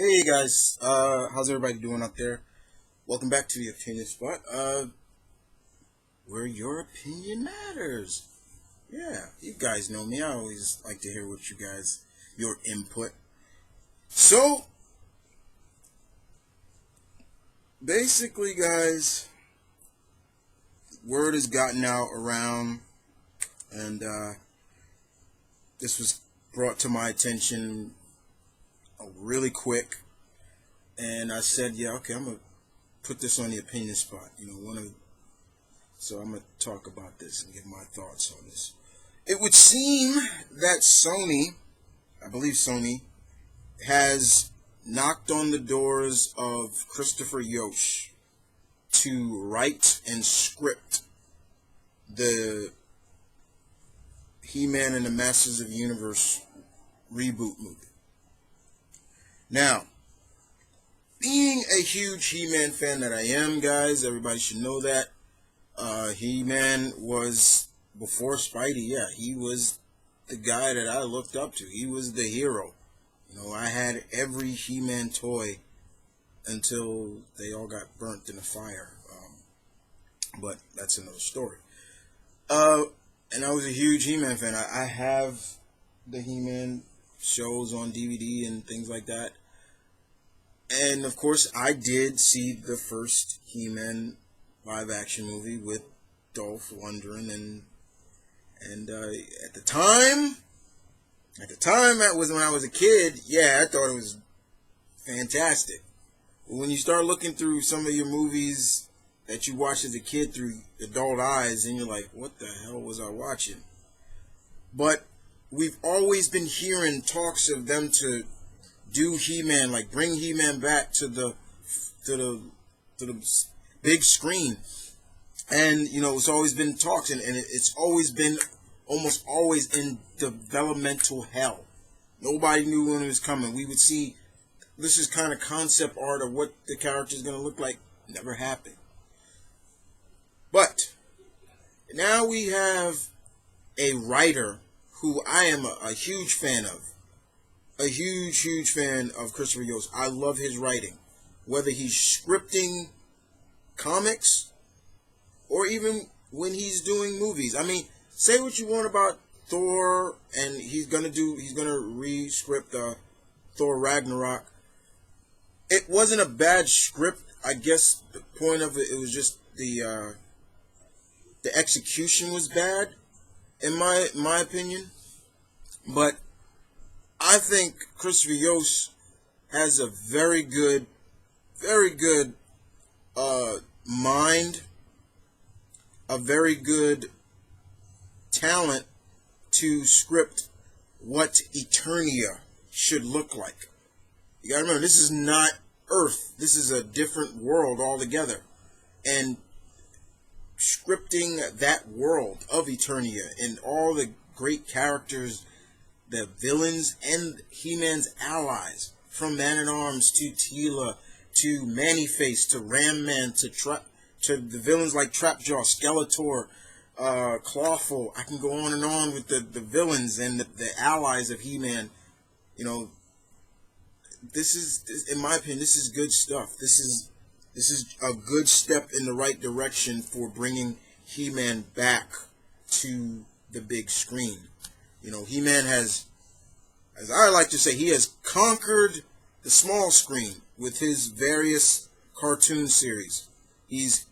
Hey guys, how's everybody doing out there? Welcome back to the Opinion Spot, where your opinion matters. Yeah, you guys know me. I always like to hear your input. So, basically, guys, word has gotten out around, and this was brought to my attention really quick, and I said, yeah, okay, I'm gonna put this on the Opinion Spot. So I'm gonna talk about this and give my thoughts on this. It would seem that I believe Sony, has knocked on the doors of Christopher Yost to write and script the He-Man and the Masters of the Universe reboot movie. Now, being a huge He-Man fan that I am, guys, everybody should know that. He-Man was, before Spidey, yeah, he was the guy that I looked up to. He was the hero. I had every He-Man toy until they all got burnt in a fire. But that's another story. And I was a huge He-Man fan. I have the He-Man shows on DVD and things like that. And of course, I did see the first He-Man live-action movie with Dolph Lundgren, and at the time, that was when I was a kid. Yeah, I thought it was fantastic. But when you start looking through some of your movies that you watched as a kid through adult eyes, and you're like, what the hell was I watching? But we've always been hearing talks of them to do He-Man, like bring He-Man back to the big screen. And, it's always been talks, and it's always been almost always in developmental hell. Nobody knew when it was coming. We would see, this is kind of concept art of what the character is going to look like. Never happened. But now we have a writer who I am a huge fan of. A huge, huge fan of Christopher Yost. I love his writing. Whether he's scripting comics or even when he's doing movies. I mean, say what you want about Thor, and he's gonna re-script Thor Ragnarok. It wasn't a bad script. I guess the point of it was just the execution was bad, in my opinion. But I think Christopher Yost has a very good mind, a very good talent to script what Eternia should look like. You gotta remember, this is not Earth. This is a different world altogether. And scripting that world of Eternia and all the great characters, the villains and He-Man's allies, from Man-at-Arms to Teela to Man-E-Face to Ram-Man to the villains like Trapjaw, Skeletor, Clawful. I can go on and on with the villains and the allies of He-Man. This is, in my opinion, this is good stuff. This is a good step in the right direction for bringing He-Man back to the big screen. He-Man has, as I like to say, he has conquered the small screen with his various cartoon series. He's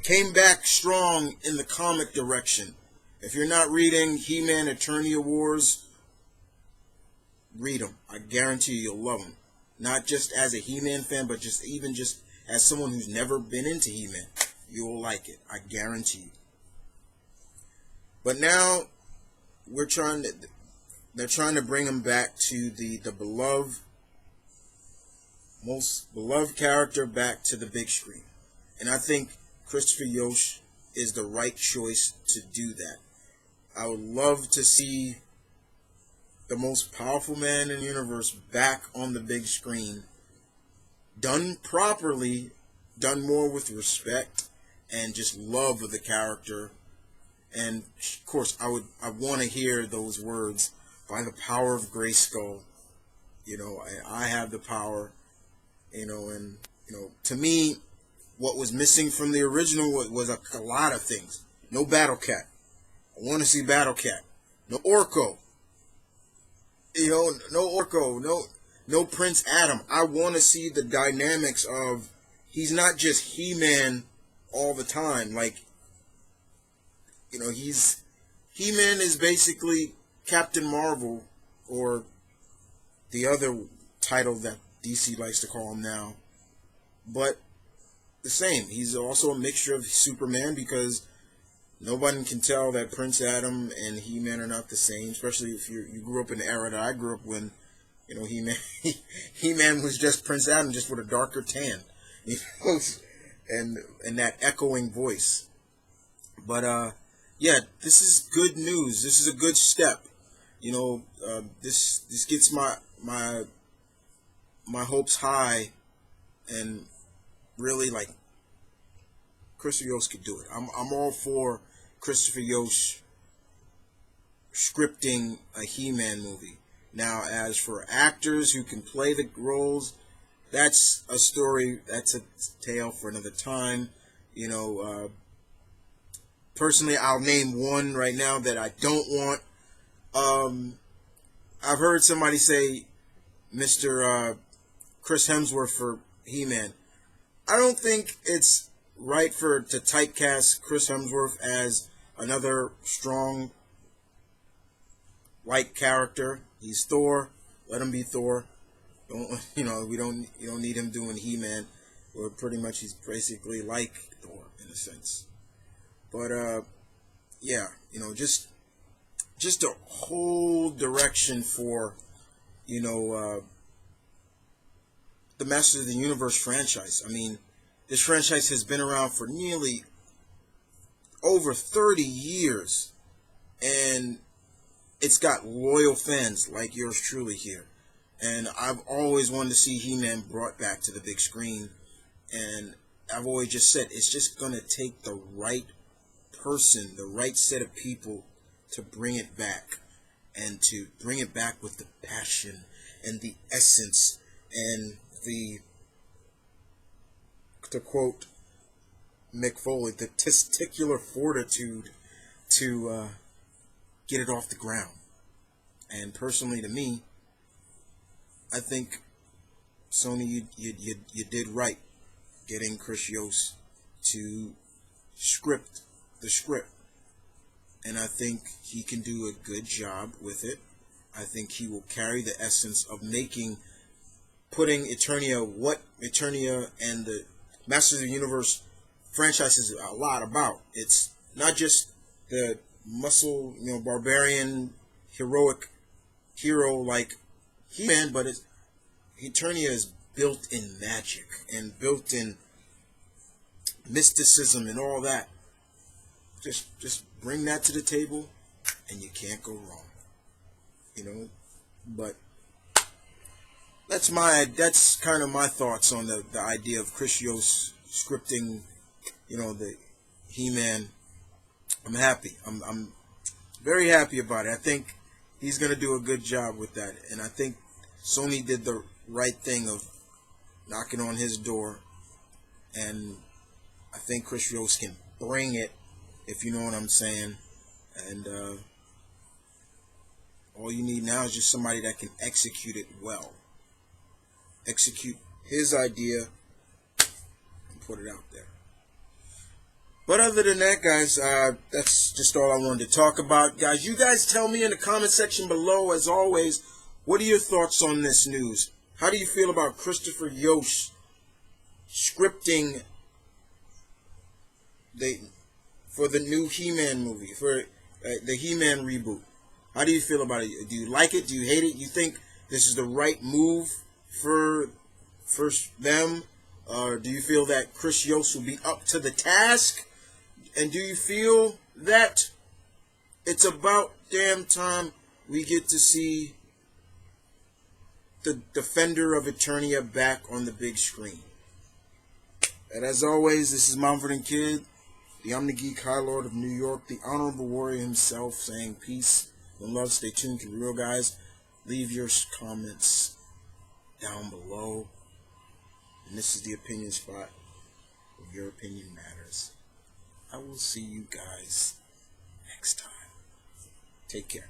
came back strong in the comic direction. If you're not reading He-Man Eternia Wars, read them. I guarantee you'll love them. Not just as a He-Man fan, but just as someone who's never been into He-Man. You'll like it. I guarantee you. But now they're trying to bring him back to the most beloved character back to the big screen. And I think Christopher Yost is the right choice to do that. I would love to see the most powerful man in the universe back on the big screen, done properly, done more with respect and just love of the character. And of course, I want to hear those words, by the power of Grayskull, I have the power, and to me, what was missing from the original was a lot of things. No Battle Cat. I want to see Battle Cat. No Orko. No Orko. No Prince Adam. I want to see the dynamics of he's not just He-Man all the time. Like, He-Man is basically Captain Marvel, or the other title that DC likes to call him now. But the same. He's also a mixture of Superman, because nobody can tell that Prince Adam and He-Man are not the same, especially if you grew up in the era that I grew up when, He-Man He-Man was just Prince Adam, just with a darker tan, and that echoing voice. But yeah, this is good news. This is a good step. This gets my hopes high, and really, like, Christopher Yost could do it. I'm all for Christopher Yost scripting a He-Man movie. Now, as for actors who can play the roles, that's a story, that's a tale for another time. Personally, I'll name one right now that I don't want. I've heard somebody say Mr. Chris Hemsworth for He-Man. I don't think it's right to typecast Chris Hemsworth as another strong white character. He's Thor. Let him be Thor. You don't need him doing He-Man, or pretty much he's basically like Thor in a sense. But yeah, just a whole direction for the Masters of the Universe franchise. I mean, this franchise has been around for nearly over 30 years, and it's got loyal fans like yours truly here. And I've always wanted to see He-Man brought back to the big screen, and I've always just said it's just going to take the right person, the right set of people to bring it back, and to bring it back with the passion and the essence and to quote Mick Foley, the testicular fortitude to get it off the ground. And personally, to me, I think Sony, you did right getting Chris Yost to script the script, and I think he can do a good job with it. I think he will carry the essence of putting Eternia, what Eternia and the Masters of the Universe franchise is a lot about. It's not just the muscle, barbarian, heroic hero like He-Man, but Eternia is built in magic and built in mysticism and all that. Just bring that to the table, and you can't go wrong. But that's kind of my thoughts on the idea of Chris Yost scripting, the He-Man. I'm happy. I'm very happy about it. I think he's gonna do a good job with that, and I think Sony did the right thing of knocking on his door, and I think Chris Yost can bring it, if you know what I'm saying. And all you need now is just somebody that can execute it well. Execute his idea and put it out there. But other than that, guys, that's just all I wanted to talk about. Guys, you guys tell me in the comment section below, as always, what are your thoughts on this news? How do you feel about Christopher Yost scripting for the new He-Man movie, for the He-Man reboot? How do you feel about it? Do you like it? Do you hate it? You think this is the right move for them? Or do you feel that Chris Yost will be up to the task? And do you feel that it's about damn time we get to see the Defender of Eternia back on the big screen? And as always, this is Mumford & Kid, the I'm the Geek High Lord of New York, the Honorable Warrior himself, saying peace and love. Stay tuned to Real Guys. Leave your comments down below. And this is the opinion spot where your opinion matters. I will see you guys next time. Take care.